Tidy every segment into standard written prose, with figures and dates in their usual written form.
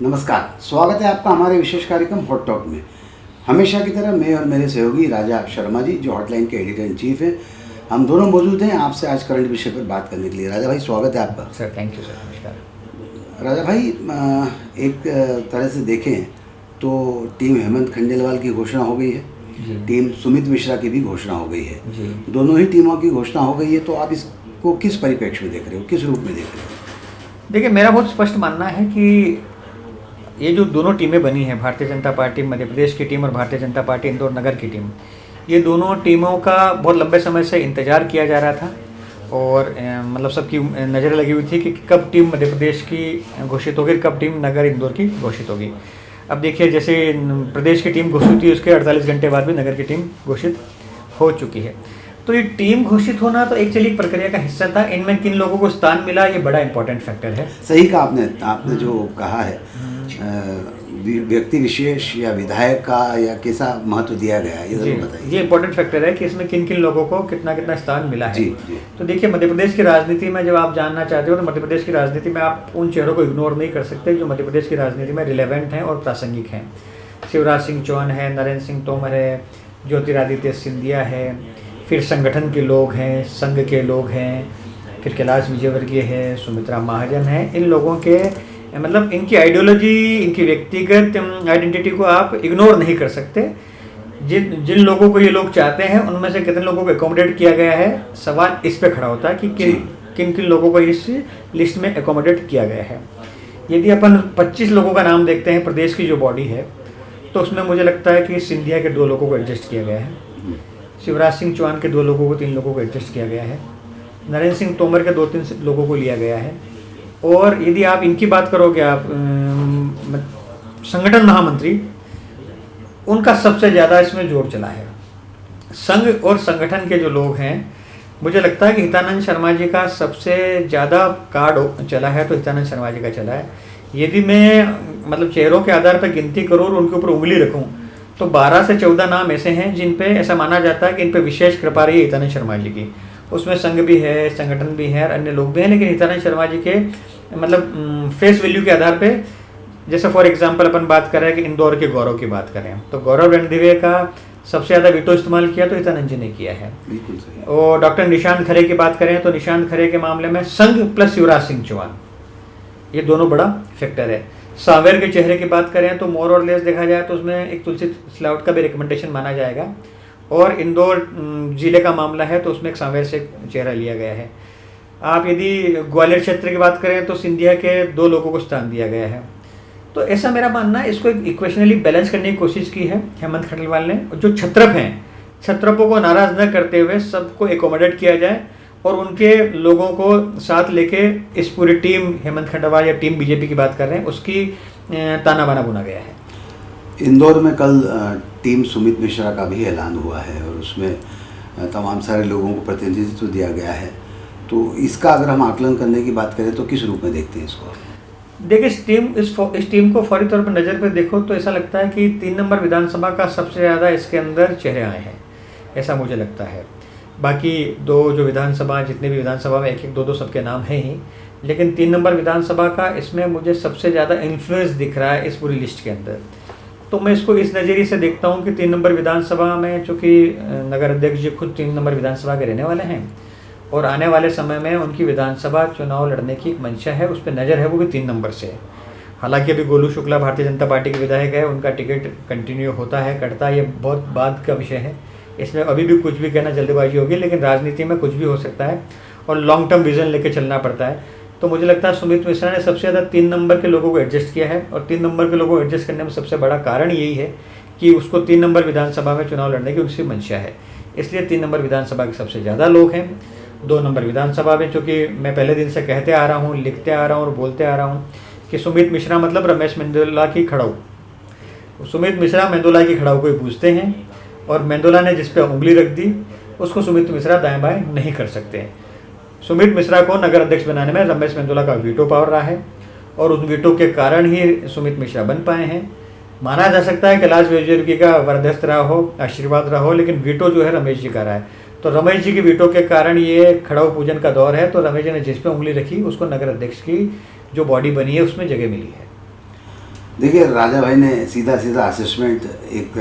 नमस्कार, स्वागत है आपका हमारे विशेष कार्यक्रम हॉट टॉक में। हमेशा की तरह मैं और मेरे सहयोगी राजा शर्मा जी, जो हॉटलाइन के एडिटर इन चीफ हैं, हम दोनों मौजूद हैं आपसे आज करंट विषय पर बात करने के लिए। राजा भाई, स्वागत है आपका। Sir, thank you sir. नमस्कार। राजा भाई, एक तरह से देखें तो टीम हेमंत खंडेलवाल की घोषणा हो गई है, टीम सुमित मिश्रा की भी घोषणा हो गई है जी। दोनों ही टीमों की घोषणा हो गई है, तो आप इसको किस परिप्रेक्ष्य में देख रहे हो, किस रूप में देख रहे हो? देखिए, मेरा बहुत स्पष्ट मानना है कि ये जो दोनों टीमें बनी हैं, भारतीय जनता पार्टी मध्य प्रदेश की टीम और भारतीय जनता पार्टी इंदौर नगर की टीम, ये दोनों टीमों का बहुत लंबे समय से इंतजार किया जा रहा था और मतलब सबकी नज़र लगी हुई थी कि कब टीम मध्य प्रदेश की घोषित होगी, कब टीम नगर इंदौर की घोषित होगी। अब देखिए, जैसे प्रदेश की टीम घोषित हुई, उसके 48 घंटे बाद भी नगर की टीम घोषित हो चुकी है। तो ये टीम घोषित होना तो एक चलिए प्रक्रिया का हिस्सा था। इनमें किन लोगों को स्थान मिला, ये बड़ा इंपॉर्टेंट फैक्टर है। सही कहा आपने जो कहा है, व्यक्ति विशेष या विधायक का या कैसा महत्व दिया गया है, ये जरूर बताइए। ये इंपॉर्टेंट फैक्टर है कि इसमें किन किन लोगों को कितना कितना स्थान मिला है। जी। तो देखिए, मध्य प्रदेश की राजनीति में जब आप जानना चाहते हो तो मध्य प्रदेश की राजनीति में आप उन चेहरों को इग्नोर नहीं कर सकते जो मध्य प्रदेश की राजनीति में रिलेवेंट हैं और प्रासंगिक हैं। शिवराज सिंह चौहान है, नरेंद्र सिंह तोमर है, ज्योतिरादित्य सिंधिया है, फिर संगठन के लोग हैं, संघ के लोग हैं, फिर कैलाश विजयवर्गीय है, सुमित्रा महाजन है। इन लोगों के मतलब इनकी आइडियोलॉजी, इनकी व्यक्तिगत आइडेंटिटी को आप इग्नोर नहीं कर सकते। जिन लोगों को ये लोग चाहते हैं उनमें से कितने लोगों को एकोमोडेट किया गया है, सवाल इस पे खड़ा होता है कि किन किन लोगों को इस लिस्ट में एकोमोडेट किया गया है। यदि अपन 25 लोगों का नाम देखते हैं प्रदेश की जो बॉडी है, तो उसमें मुझे लगता है कि सिंधिया के 2 लोगों को एडजस्ट किया गया है, शिवराज सिंह चौहान के 2 लोगों को, 3 लोगों को एडजस्ट किया गया है, नरेंद्र सिंह तोमर के 2-3 लोगों को लिया गया है। और यदि आप इनकी बात करोगे, आप संगठन महामंत्री, उनका सबसे ज़्यादा इसमें जोर चला है। संघ और संगठन के जो लोग हैं, मुझे लगता है कि हितानंद शर्मा जी का सबसे ज़्यादा कार्ड चला है, तो हितानंद शर्मा जी का चला है। यदि मैं मतलब चेहरों के आधार पर गिनती करूँ और उनके ऊपर उंगली रखूँ, तो 12 से 14 नाम ऐसे हैं जिन पे ऐसा माना जाता है कि इन पे विशेष कृपा रही है हितानंद शर्मा जी की। उसमें संघ भी है, संगठन भी है, अन्य लोग भी हैं, लेकिन हितानंद शर्मा जी के मतलब फेस वैल्यू के आधार पे, जैसे फॉर एग्जांपल अपन बात करें कि इंदौर के गौरव की बात करें, तो गौरव रणदिवे का सबसे ज़्यादा वीटो इस्तेमाल किया तो हितानंद जी ने किया है। बिल्कुल सही। और डॉक्टर निशांत खरे की बात करें तो निशांत खरे के मामले में संघ प्लस शिवराज सिंह चौहान, ये दोनों बड़ा फैक्टर है। सांवेर के चेहरे की बात करें तो मोर और लेस देखा जाए तो उसमें एक तुलसी सिलावट का भी रिकमेंडेशन माना जाएगा। और इंदौर जिले का मामला है तो उसमें एक सांवेर से चेहरा लिया गया है। आप यदि ग्वालियर क्षेत्र की बात करें तो सिंधिया के 2 लोगों को स्थान दिया गया है। तो ऐसा मेरा मानना है, इसको एक इक्वेशनली बैलेंस करने की कोशिश की है हेमंत खंडेलवाल ने। जो छत्रप हैं, छत्रपों को नाराज़ न करते हुए सबको एकोमोडेट किया जाए और उनके लोगों को साथ लेके इस पूरी टीम हेमंत खंडेलवाल या टीम बीजेपी की बात कर रहे हैं, उसकी ताना बाना बुना गया है। इंदौर में कल टीम सुमित मिश्रा का भी ऐलान हुआ है और उसमें तमाम सारे लोगों को प्रतिनिधित्व दिया गया है। तो इसका अगर हम आकलन करने की बात करें तो किस रूप में देखते हैं इसको? देखिए, इस टीम को फौरी तौर पर नज़र पर देखो तो ऐसा लगता है कि 3 नंबर विधानसभा का सबसे ज़्यादा इसके अंदर चेहरे आए हैं, ऐसा मुझे लगता है। बाकी 2 जो विधानसभा, जितने भी विधानसभा में 1-1, 2-2 सबके नाम हैं ही, लेकिन 3 नंबर विधानसभा का इसमें मुझे सबसे ज़्यादा इन्फ्लुएंस दिख रहा है इस पूरी लिस्ट के अंदर। तो मैं इसको इस नज़रिए से देखता हूँ कि 3 नंबर विधानसभा में, चूँकि नगर अध्यक्ष जी खुद 3 नंबर विधानसभा के रहने वाले हैं और आने वाले समय में उनकी विधानसभा चुनाव लड़ने की एक मंशा है, उस पर नज़र है, वो भी 3 नंबर से। हालांकि अभी गोलू शुक्ला भारतीय जनता पार्टी के विधायक है, उनका टिकट कंटिन्यू होता है, कटता है, ये बहुत बाद का विषय है। इसमें अभी भी कुछ भी कहना जल्दबाजी होगी, लेकिन राजनीति में कुछ भी हो सकता है और लॉन्ग टर्म विजन लेके चलना पड़ता है। तो मुझे लगता है सुमित मिश्रा ने सबसे ज़्यादा 3 नंबर के लोगों को एडजस्ट किया है और 3 नंबर के लोगों को एडजस्ट करने में सबसे बड़ा कारण यही है कि उसको 3 नंबर विधानसभा में चुनाव लड़ने की उसकी मंशा है, इसलिए 3 नंबर विधानसभा के सबसे ज़्यादा लोग हैं। 2 नंबर विधानसभा में, चूँकि मैं पहले दिन से कहते आ रहा हूँ, लिखते आ रहा हूँ और बोलते आ रहा हूँ कि सुमित मिश्रा मतलब रमेश मेंदोला की खड़ाऊ। सुमित मिश्रा मेंदोला की खड़ाऊ को ही पूछते हैं और मेंदोला ने जिस पे उंगली रख दी उसको सुमित मिश्रा दाएं बाएं नहीं कर सकते हैं। सुमित मिश्रा को नगर अध्यक्ष बनाने में रमेश मेंदोला का वीटो पावर रहा है और उस वीटो के कारण ही सुमित मिश्रा बन पाए हैं। माना जा सकता है कैलाश विजयवर्गीय का वरदस्त रहा हो, आशीर्वाद रहा हो, लेकिन वीटो जो है रमेश जी का रहा है। तो रमेश जी की वीटो के कारण ये खड़ाऊ पूजन का दौर है। तो रमेश जी ने जिस पे उंगली रखी उसको नगर अध्यक्ष की जो बॉडी बनी है उसमें जगह मिली है। देखिए राजा भाई ने सीधा सीधा असेसमेंट एक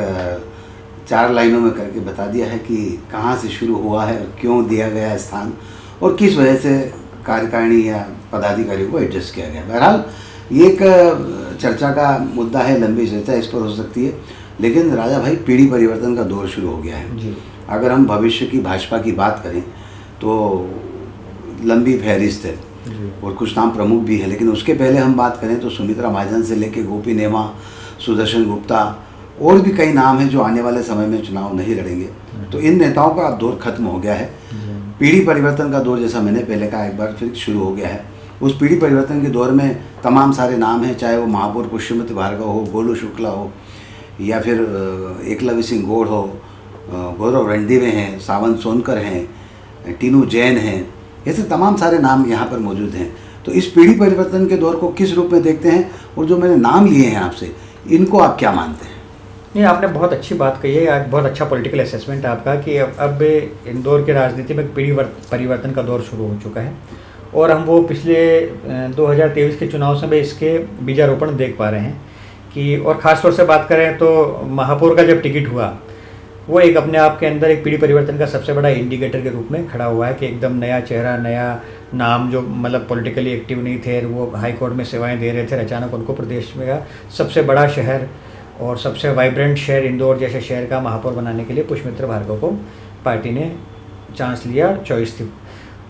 4 लाइनों में करके बता दिया है कि कहाँ से शुरू हुआ है और क्यों दिया गया है स्थान और किस वजह से कार्यकारिणी या पदाधिकारियों को एडजस्ट किया गया। बहरहाल ये एक चर्चा का मुद्दा है, लंबी चर्चा इस पर हो सकती है, लेकिन राजा भाई पीढ़ी परिवर्तन का दौर शुरू हो गया है जी। अगर हम भविष्य की भाजपा की बात करें तो लंबी फहरिस्त है और कुछ नाम प्रमुख भी है, लेकिन उसके पहले हम बात करें तो सुमित्रा महाजन से लेकर गोपी नेमा, सुदर्शन गुप्ता और भी कई नाम हैं जो आने वाले समय में चुनाव नहीं लड़ेंगे। तो इन नेताओं का अब दौर खत्म हो गया है। पीढ़ी परिवर्तन का दौर, जैसा मैंने पहले कहा, एक बार फिर शुरू हो गया है। उस पीढ़ी परिवर्तन के दौर में तमाम सारे नाम हैं, चाहे वो महापौर पुष्यमती भार्गव हो, गोलू शुक्ला हो, या फिर एकलव्य सिंह गौड़ हो, गौरव रणदीवे हैं, सावंत सोनकर हैं, टीनू जैन हैं, ऐसे तमाम सारे नाम यहाँ पर मौजूद हैं। तो इस पीढ़ी परिवर्तन के दौर को किस रूप में देखते हैं और जो मैंने नाम लिए हैं आपसे, इनको आप क्या मानते हैं? नहीं, आपने बहुत अच्छी बात कही है, आज बहुत अच्छा पॉलिटिकल असेसमेंट है आपका कि अब इंदौर की राजनीति में पीढ़ी परिवर्तन का दौर शुरू हो चुका है और हम वो पिछले 2023 के चुनाव से भी इसके बीजारोपण देख पा रहे हैं कि, और ख़ास तौर से बात करें तो महापौर का जब टिकट हुआ वो एक अपने आप के अंदर एक पीढ़ी परिवर्तन का सबसे बड़ा इंडिकेटर के रूप में खड़ा हुआ है कि एकदम नया चेहरा, नया नाम, जो मतलब पॉलिटिकली एक्टिव नहीं थे, वो हाई कोर्ट में सेवाएं दे रहे थे, अचानक उनको प्रदेश में का सबसे बड़ा शहर और सबसे वाइब्रेंट शहर इंदौर जैसे शहर का महापौर बनाने के लिए पुष्यमित्र भार्गव को पार्टी ने चांस लिया, चॉइस थी।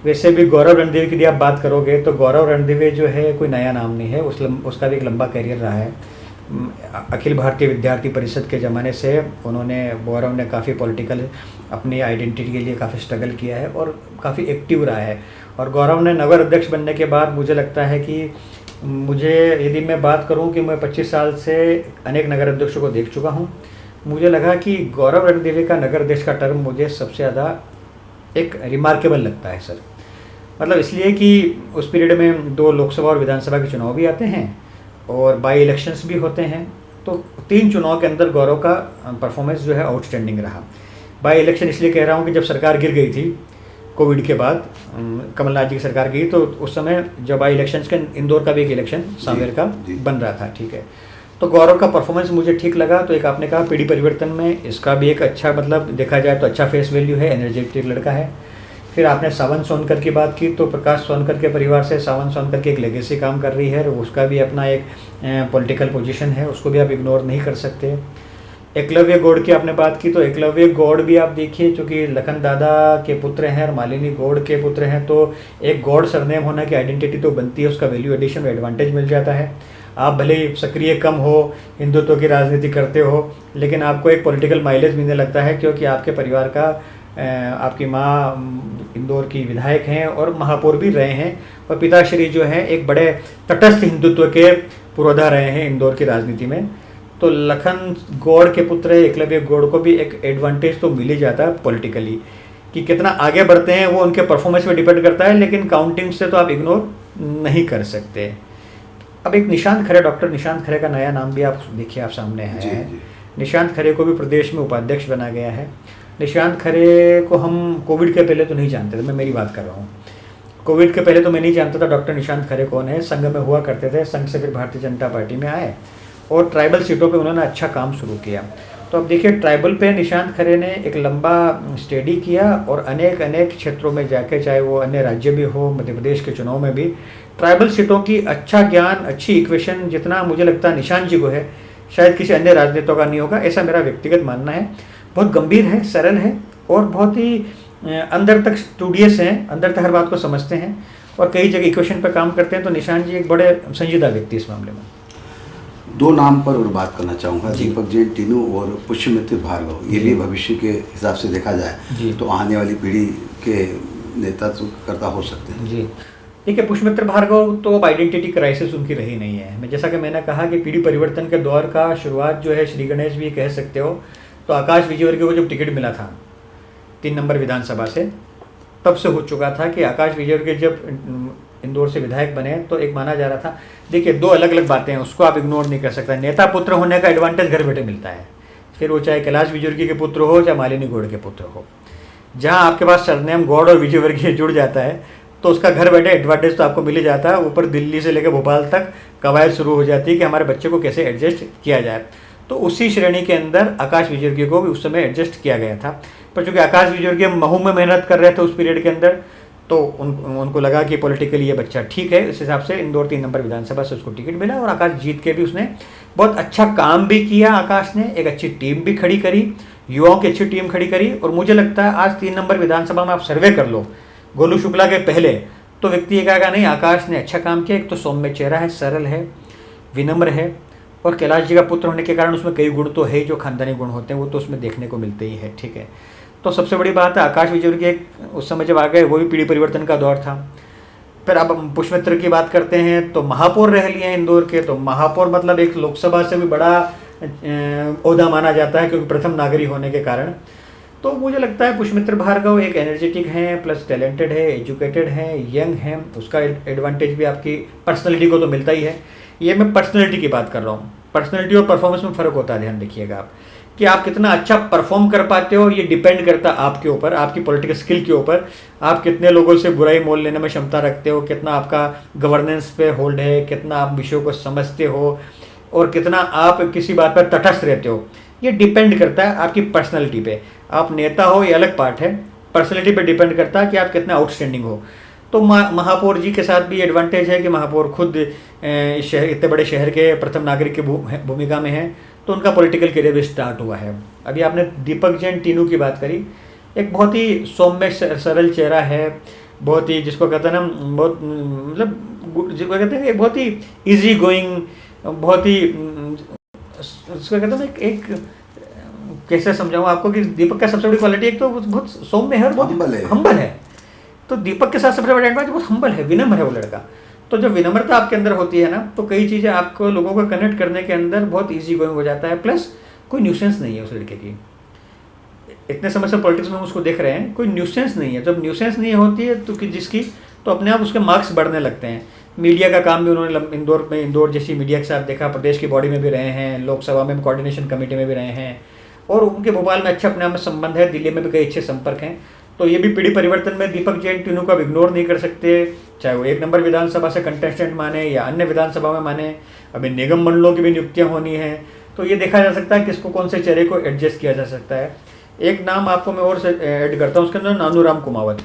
वैसे भी गौरव रणदीवे की यदि आप बात करोगे तो गौरव रणदीवे जो है कोई नया नाम नहीं है, उसका भी एक लंबा करियर रहा है। अखिल भारतीय विद्यार्थी परिषद के ज़माने से गौरव ने काफ़ी पॉलिटिकल अपनी आइडेंटिटी के लिए काफ़ी स्ट्रगल किया है और काफ़ी एक्टिव रहा है। और गौरव ने नगर अध्यक्ष बनने के बाद मुझे लगता है कि यदि मैं बात करूं कि मैं 25 साल से अनेक नगर अध्यक्षों को देख चुका हूं, मुझे लगा कि गौरव रणदीवे का नगर अध्यक्ष का टर्म मुझे सबसे ज़्यादा एक रिमार्केबल लगता है सर। मतलब इसलिए कि उस पीरियड में 2 लोकसभा और विधानसभा के चुनाव भी आते हैं और बाई इलेक्शंस भी होते हैं, तो 3 चुनाव के अंदर गौरव का परफॉर्मेंस जो है आउटस्टैंडिंग रहा। बाई इलेक्शन इसलिए कह रहा हूँ कि जब सरकार गिर गई थी कोविड के बाद, कमलनाथ जी की सरकार गई, तो उस समय जब बाई इलेक्शंस के इंदौर का भी एक इलेक्शन सांवेर का बन रहा था, ठीक है, तो गौरव का परफॉर्मेंस मुझे ठीक लगा। तो एक आपने कहा पीढ़ी परिवर्तन में इसका भी एक अच्छा, मतलब देखा जाए तो अच्छा फेस वैल्यू है, एनर्जेटिक लड़का है। फिर आपने सावंत सोनकर की बात की, तो प्रकाश सोनकर के परिवार से सावंत सोनकर की एक लेगेसी काम कर रही है और उसका भी अपना एक पॉलिटिकल पोजीशन है, उसको भी आप इग्नोर नहीं कर सकते। एकलव्य गौड़ की आपने बात की, तो एकलव्य गौड़ भी आप देखिए, चूँकि लखन दादा के पुत्र हैं और मालिनी गौड़ के पुत्र हैं, तो एक गौड़ सरनेम होने की आइडेंटिटी तो बनती है, उसका वैल्यू एडिशन एडवांटेज मिल जाता है। आप भले ही सक्रिय कम हो, हिंदुत्व की राजनीति करते हो, लेकिन आपको एक पॉलिटिकल माइलेज मिलने लगता है, क्योंकि आपके परिवार का आपकी माँ इंदौर की विधायक हैं और महापौर भी रहे हैं, और पिताश्री जो हैं एक बड़े तटस्थ हिंदुत्व के पुरोधा रहे हैं इंदौर की राजनीति में। तो लखन गौड़ के पुत्र एकलव्य गौड़ को भी एक एडवांटेज तो मिल ही जाता है पॉलिटिकली, कि कितना आगे बढ़ते हैं वो उनके परफॉर्मेंस पे डिपेंड करता है, लेकिन काउंटिंग से तो आप इग्नोर नहीं कर सकते। अब एक निशांत खरे, डॉक्टर निशांत खरे का नया नाम भी आप देखिए, आप सामने है। निशांत खरे को भी प्रदेश में उपाध्यक्ष बना गया है। निशांत खरे को हम कोविड के पहले तो नहीं जानते थे, मैं मेरी बात कर रहा हूँ, कोविड के पहले तो मैं नहीं जानता था डॉक्टर निशांत खरे कौन है। संघ में हुआ करते थे, संघ से फिर भारतीय जनता पार्टी में आए और ट्राइबल सीटों पे उन्होंने अच्छा काम शुरू किया। तो अब देखिए, ट्राइबल पे निशांत खरे ने एक लंबा स्टडी किया और अनेक क्षेत्रों में जाके, चाहे वो अन्य राज्य भी हो, मध्य प्रदेश के चुनाव में भी ट्राइबल सीटों की अच्छा ज्ञान, अच्छी इक्वेशन जितना मुझे लगता है निशांत जी को है, शायद किसी अन्य राजनेताओं का नहीं होगा, ऐसा मेरा व्यक्तिगत मानना है। बहुत गंभीर है, सरल है और बहुत ही अंदर तक स्टूडियस हैं, अंदर तक हर बात को समझते हैं और कई जगह इक्वेशन पर काम करते हैं। तो निशांत जी एक बड़े संजीदा व्यक्ति इस मामले में। 2 नाम पर और बात करना चाहूँगा, दीपक जैन टीनू और पुष्यमित्र भार्गव। ये भी भविष्य के हिसाब से देखा जाए तो आने वाली पीढ़ी के नेतृत्वकर्ता हो सकते हैं। जी देखिए, पुष्यमित्र भार्गव तो अब आइडेंटिटी क्राइसिस उनकी रही नहीं है। मैं जैसा कि मैंने कहा कि पीढ़ी परिवर्तन के दौर का शुरुआत जो है, श्री गणेश भी कह सकते हो, तो आकाश विजयवर्गीय को जब टिकट मिला था 3 नंबर विधानसभा से, तब से हो चुका था कि आकाश विजयवर्गीय जब इंदौर से विधायक बने तो एक माना जा रहा था। देखिए, 2 अलग अलग बातें हैं, उसको आप इग्नोर नहीं कर सकता। नेता पुत्र होने का एडवांटेज घर बैठे मिलता है, फिर वो चाहे कैलाश विजयवर्गीय के पुत्र हो, चाहे मालिनी गौड़ के पुत्र हो। जहाँ आपके पास सरनेम गौड़ और विजयवर्गीय जुड़ जाता है तो उसका घर बैठे एडवांटेज तो आपको मिल ही जाता है। ऊपर दिल्ली से लेकर भोपाल तक कवायद शुरू हो जाती है कि हमारे बच्चे को कैसे एडजस्ट किया जाए। तो उसी श्रेणी के अंदर आकाश विजयवर्गीय को भी उस समय एडजस्ट किया गया था। पर चूंकि आकाश विजयवर्गीय महू में मेहनत कर रहे थे उस पीरियड के अंदर, तो उनको लगा कि पॉलिटिकली ये बच्चा ठीक है, इस हिसाब से इंदौर 3 नंबर विधानसभा से उसको टिकट मिला और आकाश जीत के भी उसने बहुत अच्छा काम भी किया। आकाश ने एक अच्छी टीम भी खड़ी करी, युवाओं की अच्छी टीम खड़ी करी। और मुझे लगता है आज 3 नंबर विधानसभा में आप सर्वे कर लो गोलू शुक्ला के पहले, तो व्यक्ति ये कहेगा नहीं आकाश ने अच्छा काम किया। एक तो सौम्य चेहरा है, सरल है, विनम्र है, और कैलाश जी का पुत्र होने के कारण उसमें कई गुण तो है जो खानदानी गुण होते हैं, वो तो उसमें देखने को मिलते ही है। ठीक है, तो सबसे बड़ी बात है आकाश विजयवर्गीय उस समय जब आ गए वो भी पीढ़ी परिवर्तन का दौर था। फिर अब हम पुष्पमित्र की बात करते हैं तो महापौर रह लिए हैं इंदौर के। तो महापौर मतलब एक लोकसभा से भी बड़ा ओहदा माना जाता है क्योंकि प्रथम नागरिक होने के कारण। तो मुझे लगता है पुष्पमित्र भार्गव एक एनर्जेटिक हैं, प्लस टैलेंटेड है, एजुकेटेड हैं, यंग हैं, उसका एडवांटेज भी आपकी पर्सनैलिटी को तो मिलता ही है। ये मैं पर्सनैलिटी की बात कर रहा हूँ। पर्सनैलिटी और परफॉर्मेंस में फ़र्क होता है, ध्यान रखिएगा आप कि आप कितना अच्छा परफॉर्म कर पाते हो। ये डिपेंड करता है आपके ऊपर, आपकी पॉलिटिकल स्किल के ऊपर। आप कितने लोगों से बुराई मोल लेने में क्षमता रखते हो, कितना आपका गवर्नेंस पे होल्ड है, कितना आप विषयों को समझते हो, और कितना आप किसी बात पर तटस्थ रहते हो। ये डिपेंड करता है आपकी पर्सनैलिटी पे। आप नेता हो ये अलग पार्ट है, पर्सनैलिटी पे डिपेंड करता है कि आप कितना आउटस्टैंडिंग हो। तो महापौर जी के साथ भी एडवांटेज है कि महापौर खुद इतने बड़े शहर के प्रथम नागरिक की भूमिका में है, तो उनका पॉलिटिकल करियर भी स्टार्ट हुआ है। अभी आपने दीपक जैन टीनू की बात करी, एक बहुत ही सौम्य सरल चेहरा है, बहुत ही जिसको कहते हैं ना, बहुत मतलब जिसको कहते हैं एक बहुत ही इजी गोइंग, बहुत ही उसको कहते हैं ना एक कैसे समझाऊँ आपको कि दीपक का सबसे बड़ी क्वालिटी एक तो बहुत सौम्य है और बहुत हम्बल है। तो दीपक के साथ सबसे बड़ा एडवांटेज बहुत हम्बल है, विनम्र है वो लड़का। तो जब विनम्रता आपके अंदर होती है ना, तो कई चीज़ें आपको लोगों को कनेक्ट करने के अंदर बहुत इजी गोइंग हो जाता है। प्लस कोई न्यूसेंस नहीं है उस लड़के की। इतने समय से पॉलिटिक्स में हम उसको देख रहे हैं, कोई न्यूसेंस नहीं है। जब न्यूसेंस नहीं होती है तो जिसकी, तो अपने आप उसके मार्क्स बढ़ने लगते हैं। मीडिया का काम भी उन्होंने इंदौर जैसी मीडिया के साथ देखा, प्रदेश की बॉडी में भी रहे हैं, लोकसभा में कोऑर्डिनेशन कमेटी में भी रहे हैं, और उनके भोपाल में अच्छा अपने आप में संबंध है, दिल्ली में भी कई अच्छे संपर्क हैं। तो ये भी पीढ़ी परिवर्तन में दीपक जैन टीनू को आप इग्नोर नहीं कर सकते, चाहे वो 1 नंबर विधानसभा से कंटेस्टेंट माने या अन्य विधानसभा में माने। अभी निगम मंडलों की भी नियुक्तियां होनी है, तो ये देखा जा सकता है किसको कौन से चेहरे को एडजस्ट किया जा सकता है। एक नाम आपको मैं और ऐड करता हूँ उसके अंदर, नानूराम कुमावत।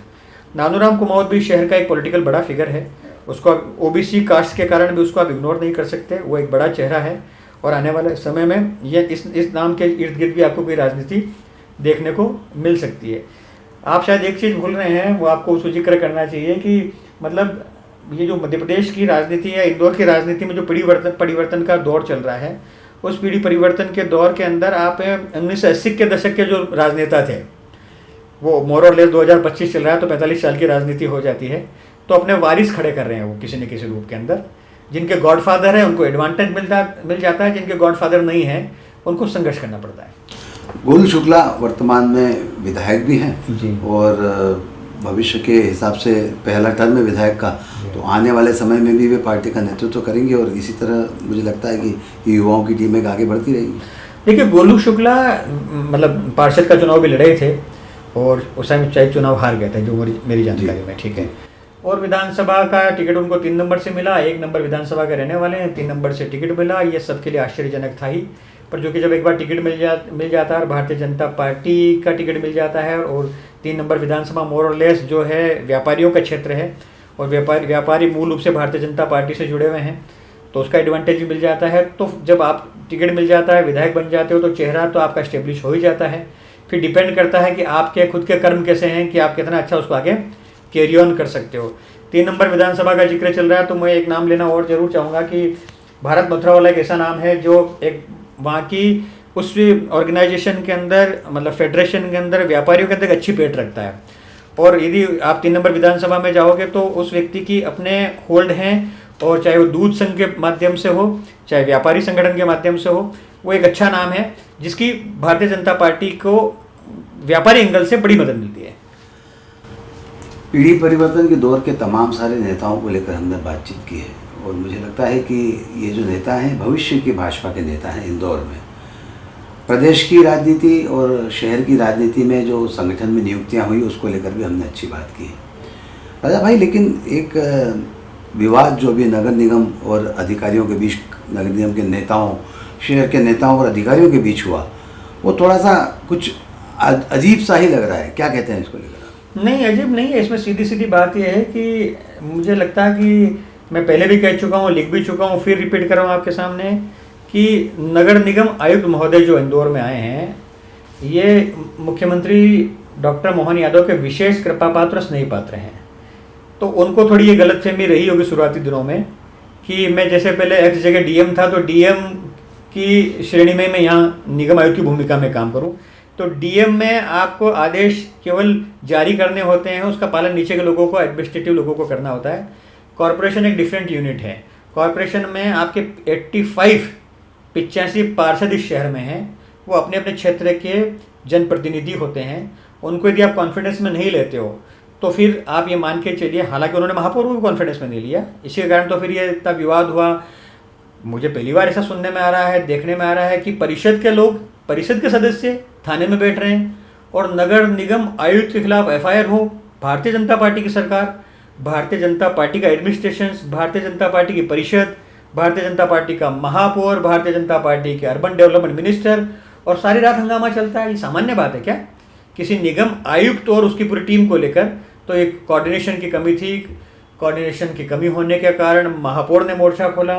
नानूराम कुमावत भी शहर का एक पॉलिटिकल बड़ा फिगर है। उसको आप ओबीसी कास्ट के कारण भी उसको आप इग्नोर नहीं कर सकते, वो एक बड़ा चेहरा है। और आने वाले समय में ये इस नाम के इर्द गिर्द भी आपको कोई राजनीति देखने को मिल सकती है। आप शायद एक चीज़ भूल रहे हैं, वो आपको उसको जिक्र करना चाहिए कि मतलब ये जो मध्य प्रदेश की राजनीति या इंदौर की राजनीति में जो परिवर्तन का दौर चल रहा है, उस पीढ़ी परिवर्तन के दौर के अंदर आप 1980 के दशक के जो राजनेता थे, वो मोर और लेस 2025 चल रहा है, तो 45 साल की राजनीति हो जाती है। तो अपने वारिस खड़े कर रहे हैं वो किसी न किसी रूप के अंदर। जिनके गॉडफादर है उनको एडवांटेज मिल जाता है, जिनके गॉडफादर नहीं है उनको संघर्ष करना पड़ता है। गोलू शुक्ला वर्तमान में विधायक भी हैं जी, और भविष्य के हिसाब से पहला टर्म है विधायक का, तो आने वाले समय में भी वे पार्टी का नेतृत्व करेंगे और इसी तरह मुझे लगता है कि युवाओं की टीमें आगे बढ़ती रहेंगी। देखिए, गोलू शुक्ला मतलब पार्षद का चुनाव भी लड़े थे और उस टाइम चाहे चुनाव हार गए थे, जो मेरी जानकारी में, ठीक है। और विधानसभा का टिकट उनको 3 नंबर से मिला, 1 नंबर विधानसभा के रहने वाले हैं, 3 नंबर से टिकट मिला, ये सबके लिए आश्चर्यजनक था ही। पर जो कि जब एक बार टिकट मिल जाता है और भारतीय जनता पार्टी का टिकट मिल जाता है, और 3 नंबर विधानसभा मोर और लेस जो है व्यापारियों का क्षेत्र है, और व्यापारी मूल रूप से भारतीय जनता पार्टी से जुड़े हुए हैं, तो उसका एडवांटेज भी मिल जाता है। तो जब आप टिकट मिल जाता है, विधायक बन जाते हो, तो चेहरा तो आपका स्टेब्लिश हो ही जाता है। फिर डिपेंड करता है कि आपके खुद के कर्म कैसे हैं, कि आप कितना अच्छा उसको आगे कैरी ऑन कर सकते हो। 3 नंबर विधानसभा का जिक्र चल रहा है, तो मैं एक नाम लेना और जरूर चाहूँगा कि भारत मथुरावाला एक ऐसा नाम है जो एक वहाँ की उस ऑर्गेनाइजेशन के अंदर, मतलब फेडरेशन के अंदर, व्यापारियों के अंदर एक अच्छी पेट रखता है। और यदि आप 3 नंबर विधानसभा में जाओगे तो उस व्यक्ति की अपने होल्ड हैं, और चाहे वो दूध संघ के माध्यम से हो, चाहे व्यापारी संगठन के माध्यम से हो, वो एक अच्छा नाम है जिसकी भारतीय जनता पार्टी को व्यापारी एंगल से बड़ी मदद मिलती है। पीढ़ी परिवर्तन के दौर के तमाम सारे नेताओं को लेकर हमने बातचीत की है, और मुझे लगता है कि ये जो नेता हैं भविष्य के भाजपा के नेता हैं। इंदौर में प्रदेश की राजनीति और शहर की राजनीति में जो संगठन में नियुक्तियां हुई उसको लेकर भी हमने अच्छी बात की है। राजा भाई, लेकिन एक विवाद जो अभी नगर निगम और अधिकारियों के बीच, नगर निगम के नेताओं, शहर के नेताओं और अधिकारियों के बीच हुआ, वो थोड़ा सा कुछ अजीब सा ही लग रहा है। क्या कहते हैं इसको लेकर? नहीं, अजीब नहीं है। इसमें सीधी सीधी बात यह है कि मुझे लगता है कि मैं पहले भी कह चुका हूँ, लिख भी चुका हूँ, फिर रिपीट कर रहा हूँ आपके सामने कि नगर निगम आयुक्त महोदय जो इंदौर में आए हैं, ये मुख्यमंत्री डॉक्टर मोहन यादव के विशेष कृपा पात्र स्नेही पात्र हैं। तो उनको थोड़ी ये गलतफहमी रही होगी शुरुआती दिनों में कि मैं जैसे पहले एक्स जगह डीएम था, तो डीएम की श्रेणी में मैं यहाँ निगम आयुक्त की भूमिका में काम करूँ। तो डीएम में आपको आदेश केवल जारी करने होते हैं, उसका पालन नीचे के लोगों को, एडमिनिस्ट्रेटिव लोगों को करना होता है। कॉरपोरेशन एक डिफरेंट यूनिट है। कॉरपोरेशन में आपके 85 पार्षद इस शहर में हैं, वो अपने अपने क्षेत्र के जनप्रतिनिधि होते हैं। उनको यदि आप कॉन्फिडेंस में नहीं लेते हो तो फिर आप ये मान के चलिए, हालांकि उन्होंने महापौर को भी कॉन्फिडेंस में नहीं लिया, इसी के कारण तो फिर ये इतना विवाद हुआ। मुझे पहली बार ऐसा सुनने में आ रहा है, देखने में आ रहा है कि परिषद के लोग, परिषद के सदस्य थाने में बैठ रहे हैं और नगर निगम आयुक्त के खिलाफ एफआईआर हो। भारतीय जनता पार्टी की सरकार, भारतीय जनता पार्टी का एडमिनिस्ट्रेशन, भारतीय जनता पार्टी की परिषद, भारतीय जनता पार्टी का महापौर, भारतीय जनता पार्टी के अर्बन डेवलपमेंट मिनिस्टर, और सारी रात हंगामा चलता है। ये सामान्य बात है क्या किसी निगम आयुक्त और उसकी पूरी टीम को लेकर? तो एक कोऑर्डिनेशन की कमी थी। कोऑर्डिनेशन की कमी होने के कारण महापौर ने मोर्चा खोला,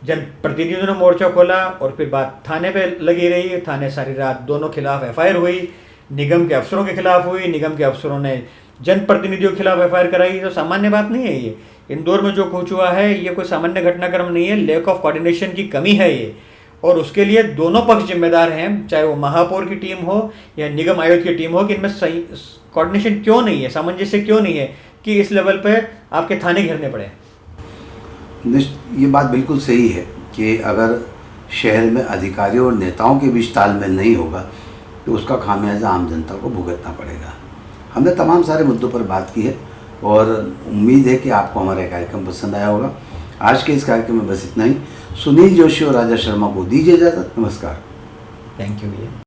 जनप्रतिनिधियों ने मोर्चा खोला, और फिर बात थाने पे लगी रही। थाने सारी रात दोनों खिलाफ एफआईआर हुई, निगम के अफसरों के खिलाफ हुई, निगम के अफसरों ने जनप्रतिनिधियों के खिलाफ एफआईआर कराई। तो सामान्य बात नहीं है ये। इंदौर में जो कुछ हुआ है ये कोई सामान्य घटनाक्रम नहीं है, लेक ऑफ कोऑर्डिनेशन की कमी है ये, और उसके लिए दोनों पक्ष जिम्मेदार हैं, चाहे वो महापौर की टीम हो या निगम आयुक्त की टीम हो, कि इनमें सही कोऑर्डिनेशन क्यों नहीं है, सामंजस्य क्यों नहीं है कि इस लेवल पे आपके थाने घेरने पड़े। ये बात बिल्कुल सही है कि अगर शहर में अधिकारियों और नेताओं के बीच तालमेल नहीं होगा तो उसका खामियाजा आम जनता को भुगतना पड़ेगा। हमने तमाम सारे मुद्दों पर बात की है और उम्मीद है कि आपको हमारा कार्यक्रम पसंद आया होगा। आज के इस कार्यक्रम में बस इतना ही। सुनील जोशी और राजा शर्मा को दीजिए इजाज़त। नमस्कार। थैंक यू भैया।